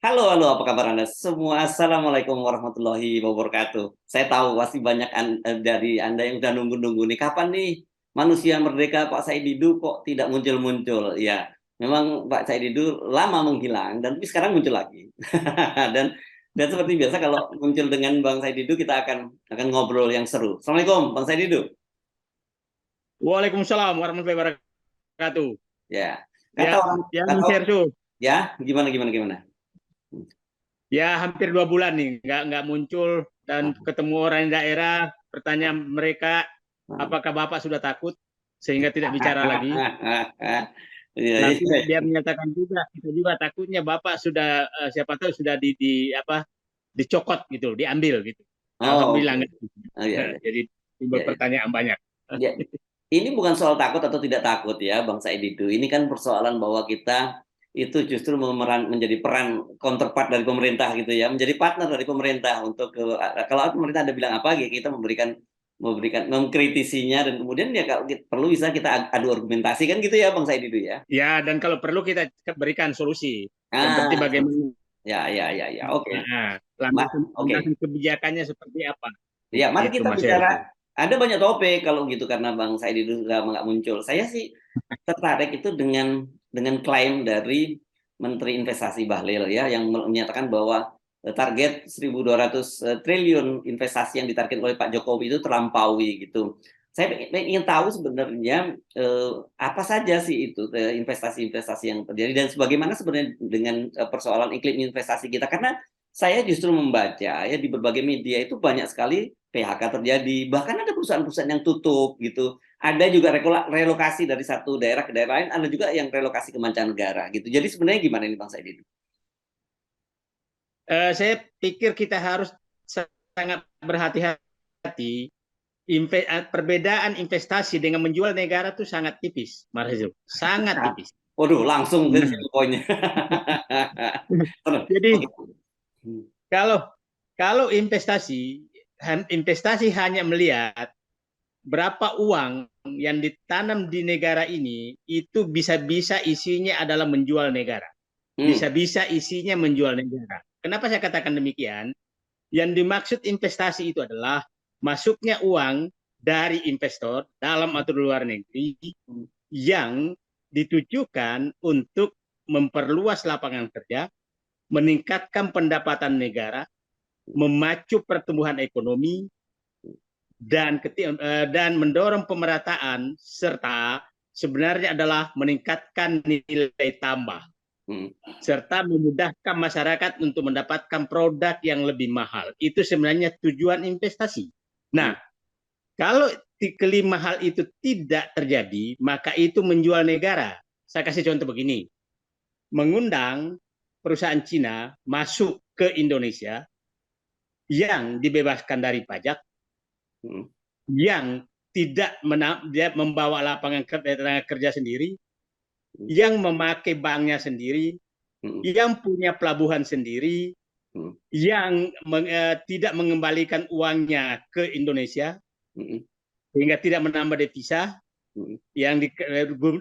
Halo halo, apa kabar Anda semua? Assalamualaikum warahmatullahi wabarakatuh. Saya tahu pasti banyak dari Anda yang udah nunggu-nunggu nih, kapan nih manusia merdeka Pak Said Didu kok tidak muncul-muncul? Ya, memang Pak Said Didu lama menghilang dan tapi sekarang muncul lagi. Dan dan seperti biasa kalau muncul dengan Bang Said Didu kita akan ngobrol yang seru. Assalamualaikum Bang Said Didu. Waalaikumsalam warahmatullahi wabarakatuh. Ya, Ya, kata orang ya, kata Mas Sersu. ya, gimana gimana gimana? Ya, hampir 2 bulan nih, nggak muncul dan Nah, ketemu orang daerah, bertanya mereka, nah. apakah Bapak sudah takut sehingga tidak bicara lagi? Iya, Nah, iya. dia menyatakan juga, kita juga takutnya Bapak sudah, siapa tahu sudah di apa, dicokot gitu, diambil gitu. Oh, Alhamdulillah oke. nggak. Oh, iya, iya. Jadi timbul Iya, iya. pertanyaan banyak. Ya, ini bukan soal takut atau tidak takut ya, Bang Said itu. Ini kan persoalan bahwa kita itu justru menjadi peran counterpart dari pemerintah gitu ya, menjadi partner dari pemerintah untuk kalau pemerintah ada bilang apa, ya kita memberikan memberikan mengkritisinya dan kemudian ya kalau perlu bisa kita adu argumentasi kan gitu ya, Bang Said itu ya. Ya, dan kalau perlu kita berikan solusi. Yang penting Ah, bagaimana. ya, ya, ya, ya. Oke. Nah, Oke. landasan Okay. kebijakannya seperti apa? Ya, mari Itu kita Mas Heru. bicara. Ada banyak topik kalau gitu karena Bang Said itu nggak muncul. Saya sih tertarik itu dengan klaim dari Menteri Investasi Bahlil ya yang menyatakan bahwa target 1.200 triliun investasi yang ditarget oleh Pak Jokowi itu terlampaui gitu. Saya ingin tahu sebenarnya apa saja sih itu investasi-investasi yang terjadi dan sebagaimana sebenarnya dengan persoalan iklim investasi kita karena saya justru membaca ya di berbagai media itu banyak sekali PHK terjadi, bahkan ada perusahaan-perusahaan yang tutup gitu. Ada juga relokasi dari satu daerah ke daerah lain, ada juga yang relokasi ke mancanegara gitu. Jadi sebenarnya gimana ini Bang Said? Saya pikir kita harus sangat berhati-hati. Perbedaan investasi dengan menjual negara itu sangat tipis, Mas Heru. Sangat tipis. Waduh, langsung ke Nah, situ poinnya. jadi Oke. Hmm. kalau kalau investasi hanya melihat berapa uang yang ditanam di negara ini, itu bisa-bisa isinya adalah menjual negara. Hmm. Bisa-bisa isinya menjual negara. Kenapa saya katakan demikian? Yang dimaksud investasi itu adalah masuknya uang dari investor dalam atau luar negeri yang ditujukan untuk memperluas lapangan kerja, meningkatkan pendapatan negara, memacu pertumbuhan ekonomi, dan mendorong pemerataan serta sebenarnya adalah meningkatkan nilai tambah Hmm. serta memudahkan masyarakat untuk mendapatkan produk yang lebih mahal. Itu sebenarnya tujuan investasi. Hmm. Nah, kalau kelima hal itu tidak terjadi, maka itu menjual negara. Saya kasih contoh begini, mengundang perusahaan Cina masuk ke Indonesia yang dibebaskan dari pajak, Hmm. yang tidak dia membawa lapangan kerja sendiri, yang memakai banknya sendiri, Hmm. yang punya pelabuhan sendiri, Hmm. yang tidak mengembalikan uangnya ke Indonesia Hmm. sehingga tidak menambah devisa, Hmm. yang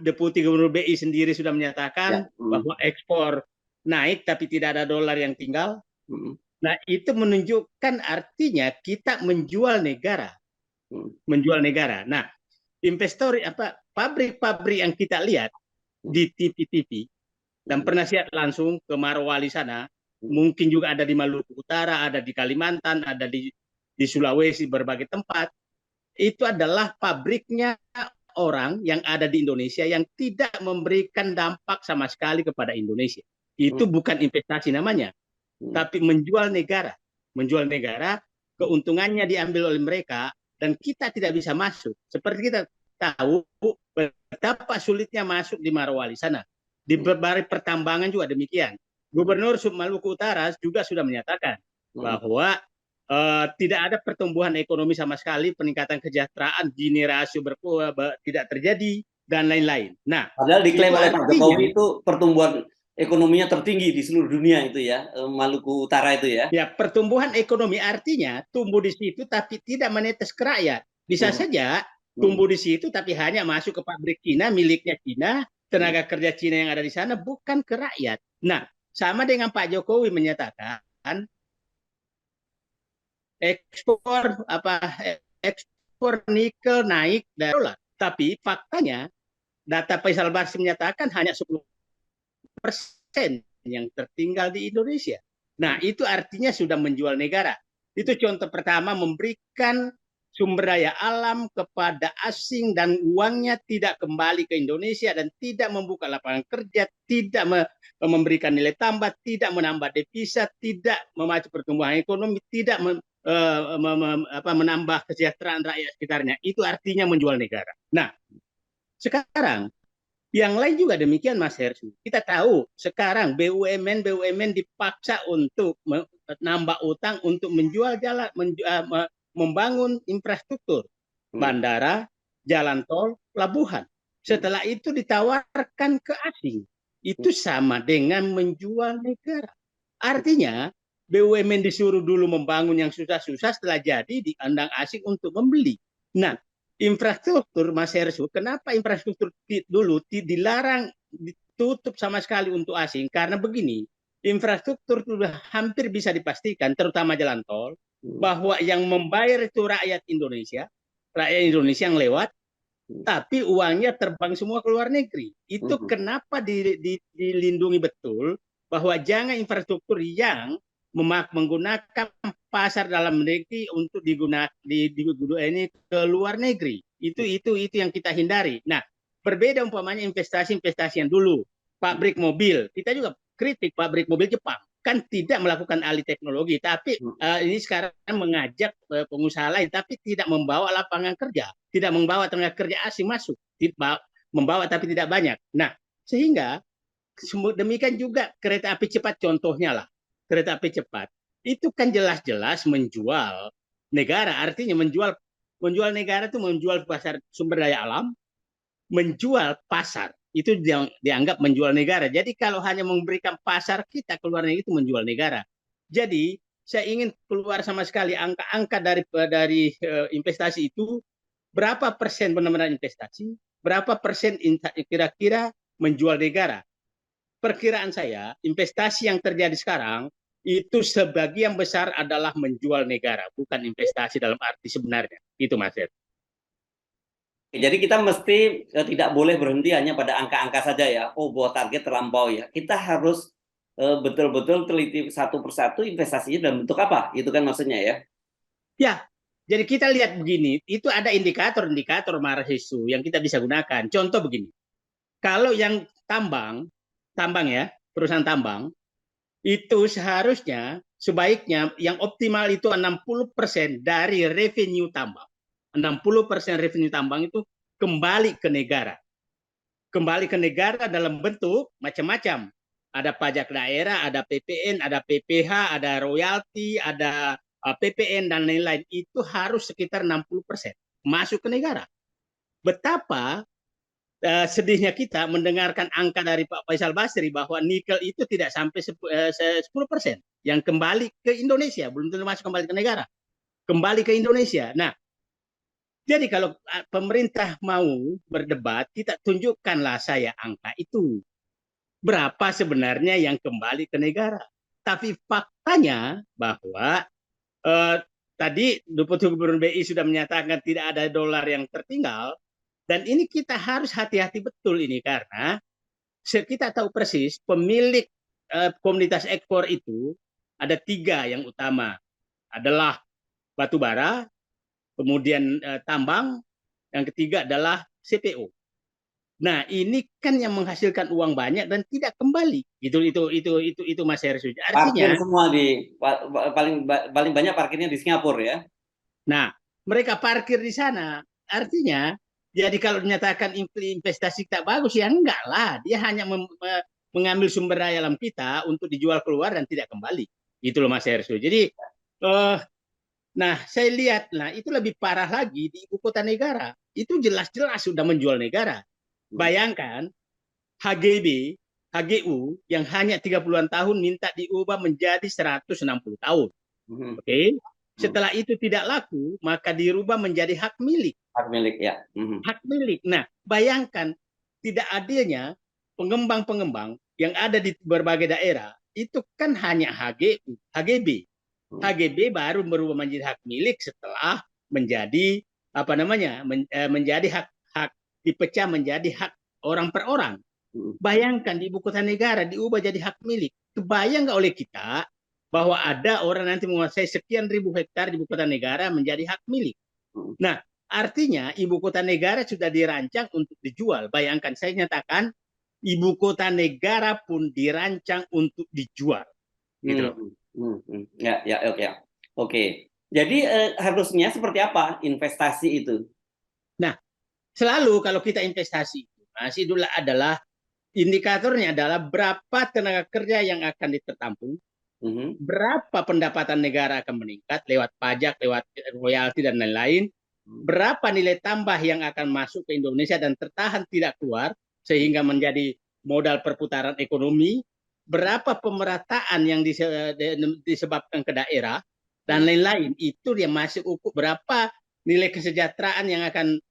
Deputi Gubernur BI sendiri sudah Ya. menyatakan Hmm. bahwa ekspor naik tapi tidak ada dolar yang tinggal. Hmm. Nah, itu menunjukkan artinya kita Hmm. menjual negara. Nah, investor apa pabrik-pabrik yang kita lihat Hmm. di TV-TV dan Hmm. pernah lihat langsung ke Marwali sana, Hmm. mungkin juga ada di Maluku Utara, ada di Kalimantan, ada di Sulawesi, berbagai tempat. Itu adalah pabriknya orang yang ada di Indonesia yang tidak memberikan dampak sama sekali kepada Indonesia. Hmm. Itu bukan investasi namanya, Hmm. tapi menjual negara. Menjual negara, keuntungannya diambil oleh mereka dan kita tidak bisa masuk. Seperti kita tahu betapa sulitnya masuk di Marwali sana. Di Hmm. berbagai pertambangan juga demikian. Hmm. Gubernur Maluku Utara juga sudah menyatakan Hmm. bahwa tidak ada pertumbuhan ekonomi sama sekali, peningkatan kesejahteraan, generasi tidak terjadi, dan lain-lain. Nah, Padahal diklaim itu oleh Pak artinya, Jokowi itu pertumbuhan ekonominya tertinggi di seluruh dunia itu ya, Maluku Utara itu ya. ya, pertumbuhan ekonomi artinya tumbuh di situ tapi tidak menetes ke rakyat. Bisa Hmm. saja Hmm. tumbuh di situ tapi hanya masuk ke pabrik Cina, miliknya Cina, Hmm. tenaga kerja Cina yang ada di sana, bukan ke rakyat. Nah, sama dengan Pak Jokowi menyatakan ekspor ekspor nikel naik dari dolar. Tapi faktanya data Faisal Basri menyatakan hanya 10% yang tertinggal di Indonesia. Nah, itu artinya sudah menjual negara. Itu contoh pertama, memberikan sumber daya alam kepada asing dan uangnya tidak kembali ke Indonesia dan tidak membuka lapangan kerja, tidak memberikan nilai tambah, tidak menambah devisa, tidak memacu pertumbuhan ekonomi, tidak menambah kesejahteraan rakyat sekitarnya. Itu artinya menjual negara. Nah, sekarang yang lain juga demikian, Mas Hersu. Kita tahu sekarang BUMN dipaksa untuk menambah utang untuk menjual jalan, membangun infrastruktur, bandara, jalan tol, pelabuhan. Setelah itu ditawarkan ke asing. Itu sama dengan menjual negara. Artinya BUMN disuruh dulu membangun yang susah-susah, setelah jadi diandang asing untuk membeli. Nah, infrastruktur, Mas Hersu, kenapa infrastruktur dulu dilarang, ditutup sama sekali untuk asing? Karena begini, infrastruktur sudah hampir bisa dipastikan, terutama jalan tol, bahwa yang membayar itu rakyat Indonesia yang lewat, tapi uangnya terbang semua ke luar negeri. Itu kenapa dilindungi betul, bahwa jangan infrastruktur yang menggunakan pasar dalam negeri untuk digunakan ini ke luar negeri. Itu yang kita hindari. Nah, berbeda umpamanya investasi-investasi yang dulu, pabrik mobil, kita juga kritik pabrik mobil Jepang kan tidak melakukan alih teknologi, tapi ini sekarang mengajak pengusaha lain, tapi tidak membawa lapangan kerja, tidak membawa tenaga kerja asing masuk, membawa tapi tidak banyak. Nah, sehingga demikian juga kereta api cepat contohnya lah. Kereta api cepat itu kan jelas-jelas menjual negara, artinya menjual negara itu menjual pasar sumber daya alam, menjual pasar itu dianggap menjual negara. Jadi kalau hanya memberikan pasar kita ke luar negeri itu menjual negara. Jadi saya ingin keluar sama sekali angka-angka dari investasi itu, berapa persen benar-benar investasi, berapa persen kira-kira menjual negara. Perkiraan saya, investasi yang terjadi sekarang itu sebagian besar adalah menjual negara, bukan investasi dalam arti sebenarnya. Itu, Mas Ed. Jadi kita mesti tidak boleh berhenti hanya pada angka-angka saja ya. Oh, bahwa target terlampau ya. Kita harus betul-betul teliti satu persatu investasinya dalam bentuk apa. Itu kan maksudnya ya. Ya, jadi kita lihat begini, itu ada indikator-indikator Marhisu yang kita bisa gunakan. Contoh begini, kalau yang tambang ya, perusahaan tambang, itu seharusnya sebaiknya yang optimal itu 60% dari revenue tambang. 60% revenue tambang itu kembali ke negara. Kembali ke negara dalam bentuk macam-macam. Ada pajak daerah, ada PPN, ada PPH, ada royalti, ada PPN dan lain-lain. Itu harus sekitar 60% masuk ke negara. Betapa sedihnya kita mendengarkan angka dari Pak Faisal Basri bahwa nikel itu tidak sampai 10% yang kembali ke Indonesia, belum tentu masuk kembali ke negara, kembali ke Indonesia. Nah, jadi kalau pemerintah mau berdebat, kita tunjukkanlah saya angka itu. Berapa sebenarnya yang kembali ke negara. Tapi faktanya bahwa tadi Deputi Gubernur BI sudah menyatakan tidak ada dolar yang tertinggal, dan ini kita harus hati-hati betul ini karena kita tahu persis pemilik komunitas ekspor itu ada 3 yang utama, adalah batu bara, kemudian tambang, yang ketiga adalah CPO. Nah, ini kan yang menghasilkan uang banyak dan tidak kembali. Itu Mas Hersu. Parkir Artinya, semua paling banyak parkirnya di Singapura ya. nah, mereka parkir di sana. Artinya, jadi kalau dinyatakan investasi tak bagus, ya enggak lah. Dia hanya mengambil sumber daya alam kita untuk dijual keluar dan tidak kembali. Itu loh Mas Hersu. Jadi, nah saya lihat, nah itu lebih parah lagi di ibu kota negara. Itu jelas-jelas sudah menjual negara. Bayangkan HGB, HGU yang hanya 30-an tahun minta diubah menjadi 160 tahun. Oke. Setelah itu tidak laku, maka dirubah menjadi hak milik. Hak milik ya. Hak milik. Nah, bayangkan tidak adilnya pengembang-pengembang yang ada di berbagai daerah itu kan hanya HGU, HGB. Hmm. HGB baru berubah menjadi hak milik setelah menjadi apa namanya menjadi hak dipecah menjadi hak orang per orang. Bayangkan di ibu kota negara diubah jadi hak milik. Kebayang nggak oleh kita bahwa ada orang nanti menguasai sekian ribu hektar di ibu kota negara menjadi hak milik. Nah, artinya ibu kota negara sudah dirancang untuk dijual. Bayangkan saya nyatakan ibu kota negara pun dirancang untuk dijual. Gitu loh. Ya, ya, oke. Oke. Jadi harusnya seperti apa investasi itu? Nah, selalu kalau kita investasi masih dulu adalah indikatornya adalah berapa tenaga kerja yang akan ditertampung, berapa pendapatan negara akan meningkat lewat pajak, lewat royalti dan lain-lain, berapa nilai tambah yang akan masuk ke Indonesia dan tertahan tidak keluar sehingga menjadi modal perputaran ekonomi, berapa pemerataan yang disebabkan ke daerah dan lain-lain. Itu dia masuk ukur berapa nilai kesejahteraan yang akan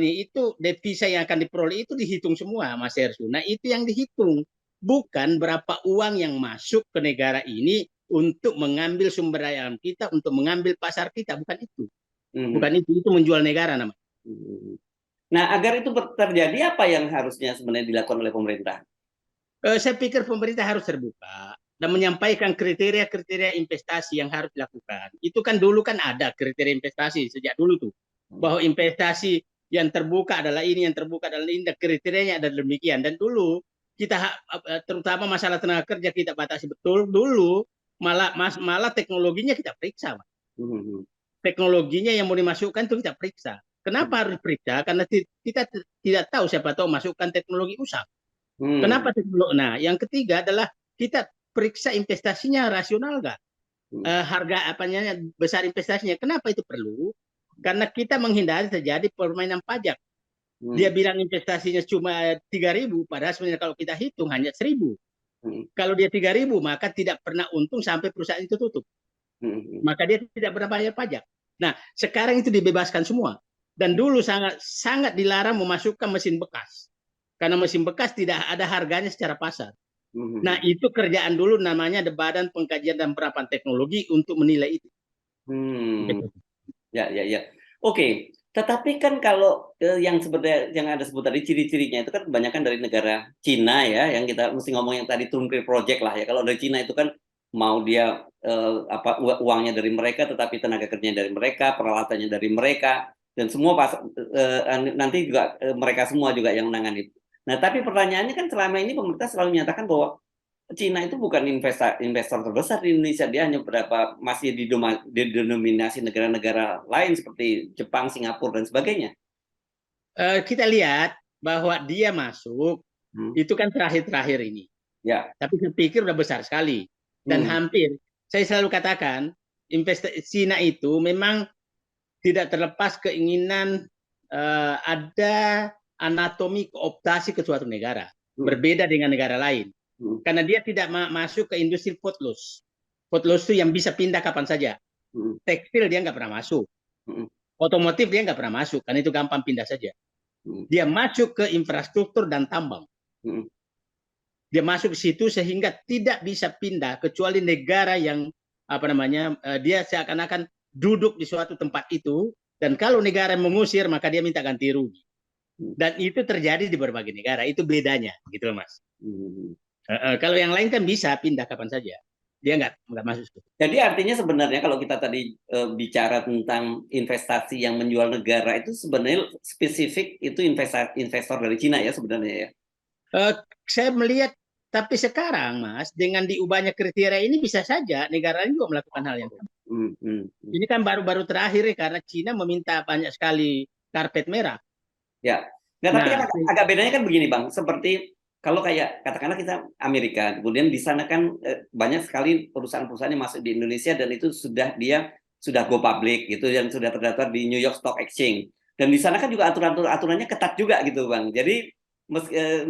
itu devisa yang akan diperoleh itu dihitung semua, Mas Ersu. Nah, itu yang dihitung, bukan berapa uang yang masuk ke negara ini untuk mengambil sumber daya alam kita, untuk mengambil pasar kita, bukan itu. Bukan itu menjual negara namanya. Nah, agar itu terjadi apa yang harusnya sebenarnya dilakukan oleh pemerintah? Saya pikir pemerintah harus terbuka dan menyampaikan kriteria-kriteria investasi yang harus dilakukan. Itu kan dulu kan ada kriteria investasi sejak dulu tuh, bahwa investasi yang terbuka adalah ini, yang terbuka adalah ini, dan kriterianya adalah demikian. Dan dulu kita terutama masalah tenaga kerja kita batasi betul. Dulu malah teknologinya kita periksa, Mas. Teknologinya yang mau dimasukkan itu kita periksa. Kenapa harus periksa? Karena kita tidak tahu, siapa tahu masukkan teknologi rusak. Kenapa teknologi? Nah, yang ketiga adalah kita periksa investasinya rasional nggak? Harga apanya besar investasinya. Kenapa itu perlu? Karena kita menghindari terjadi permainan pajak. Dia bilang investasinya cuma 3.000, padahal sebenarnya kalau kita hitung hanya 1.000. Kalau dia 3.000, maka tidak pernah untung sampai perusahaan itu tutup. Maka dia tidak pernah bayar pajak. Nah, sekarang itu dibebaskan semua. Dan dulu sangat dilarang memasukkan mesin bekas. Karena mesin bekas tidak ada harganya secara pasar. Nah, itu kerjaan dulu namanya Badan Pengkajian dan Penerapan Teknologi untuk menilai itu. Ya, ya, ya. Oke, tetapi kan kalau yang sebenarnya yang ada sebut tadi ciri-cirinya itu kan kebanyakan dari negara Cina ya, yang kita mesti ngomong yang tadi turnkey project lah ya. Kalau dari Cina itu kan mau dia uangnya dari mereka, tetapi tenaga kerjanya dari mereka, peralatannya dari mereka, dan semua nanti juga mereka semua juga yang menangani. Nah, tapi pertanyaannya kan selama ini pemerintah selalu menyatakan bahwa Cina itu bukan investor terbesar di Indonesia, dia hanya masih didominasi negara-negara lain seperti Jepang, Singapura, dan sebagainya. Kita lihat bahwa dia masuk, itu kan terakhir-terakhir ini. Ya. Tapi saya pikir udah besar sekali. Dan hampir, saya selalu katakan, investasi Cina itu memang tidak terlepas keinginan ada anatomi kooptasi ke suatu negara. Berbeda dengan negara lain. Karena dia tidak masuk ke industri food loss. Food loss itu yang bisa pindah kapan saja. Tekstil dia nggak pernah masuk. Otomotif dia nggak pernah masuk, karena itu gampang pindah saja. Dia masuk ke infrastruktur dan tambang. Dia masuk ke situ sehingga tidak bisa pindah kecuali negara yang dia seakan-akan duduk di suatu tempat itu, dan kalau negara mengusir maka dia minta ganti rugi. Dan itu terjadi di berbagai negara, itu bedanya, gitu loh, Mas. Kalau yang lain kan bisa pindah kapan saja, dia nggak masuk. Jadi artinya sebenarnya kalau kita tadi bicara tentang investasi yang menjual negara itu sebenarnya spesifik itu investor dari Cina ya sebenarnya ya. Saya melihat, tapi sekarang Mas dengan diubahnya kriteria ini bisa saja negara lain juga melakukan hal yang sama. Ini kan baru-baru terakhir ya, karena Cina meminta banyak sekali karpet merah. Ya, tapi kan agak bedanya kan begini Bang, seperti kalau kayak katakanlah kita Amerika, kemudian di sana kan banyak sekali perusahaan-perusahaan yang masuk di Indonesia dan itu sudah go public gitu, dan sudah terdaftar di New York Stock Exchange. Dan di sana kan juga aturannya ketat juga gitu Bang. Jadi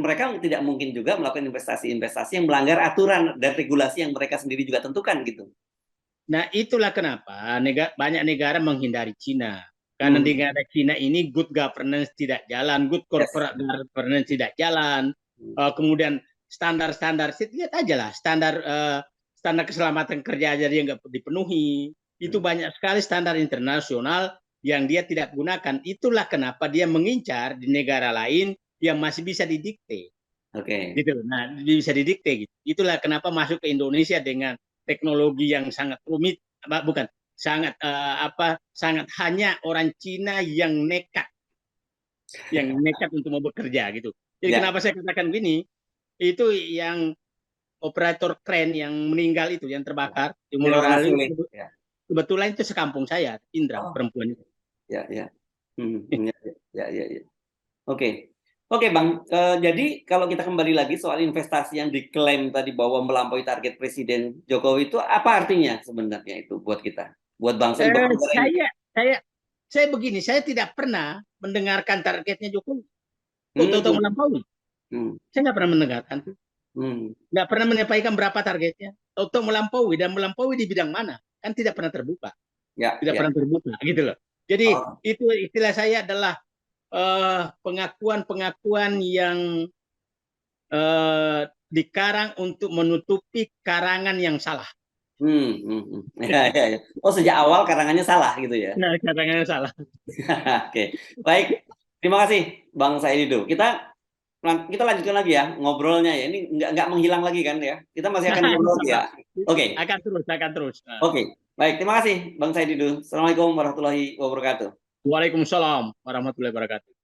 mereka tidak mungkin juga melakukan investasi-investasi yang melanggar aturan dan regulasi yang mereka sendiri juga tentukan gitu. Nah, itulah kenapa banyak negara menghindari Cina. Karena negara Cina ini good governance tidak jalan, good corporate governance tidak jalan. Kemudian standar-standar, lihat aja lah standar keselamatan kerja aja dia nggak dipenuhi. Itu banyak sekali standar internasional yang dia tidak gunakan. Itulah kenapa dia mengincar di negara lain yang masih bisa didikte. Oke. Gitu. Nah, bisa didikte gitu. Itulah kenapa masuk ke Indonesia dengan teknologi yang sangat rumit, bukan sangat hanya orang Cina yang nekat untuk mau bekerja gitu. Jadi Ya. kenapa saya katakan gini? Itu yang operator kren yang meninggal itu, yang terbakar di Di luar Morowali, Sulit. Ya. kebetulan itu sekampung saya, Indra, Oh, perempuan itu. ya, ya. Ya, ya, ya, ya. Oke. Oke, Bang. Jadi kalau kita kembali lagi soal investasi yang diklaim tadi bahwa melampaui target Presiden Jokowi itu apa artinya sebenarnya itu buat kita, buat bangsa, buat negara ini? Saya begini, saya tidak pernah mendengarkan targetnya Jokowi. Kok tahu-tahu Hmm, melampaui? hmm, Saya nggak pernah mendengarkan. hmm. Nggak pernah menyampaikan berapa targetnya. Tahu-tahu melampaui, dan melampaui di bidang mana? Kan tidak pernah terbuka. Ya, Tidak ya. pernah terbuka, gitu loh. Jadi Oh, itu istilah saya adalah pengakuan-pengakuan yang dikarang untuk menutupi karangan yang salah. Ya, ya, ya. Oh, sejak awal karangannya salah gitu ya. Nah, karangannya salah. Oke, baik. Terima kasih, Bang Saidido. Kita lanjutkan lagi ya ngobrolnya ya. Ini nggak menghilang lagi kan ya. Kita masih akan ngobrol ya. Oke, Akan terus. oke. Baik, terima kasih, Bang Saidido. Assalamualaikum warahmatullahi wabarakatuh. Waalaikumsalam warahmatullahi wabarakatuh.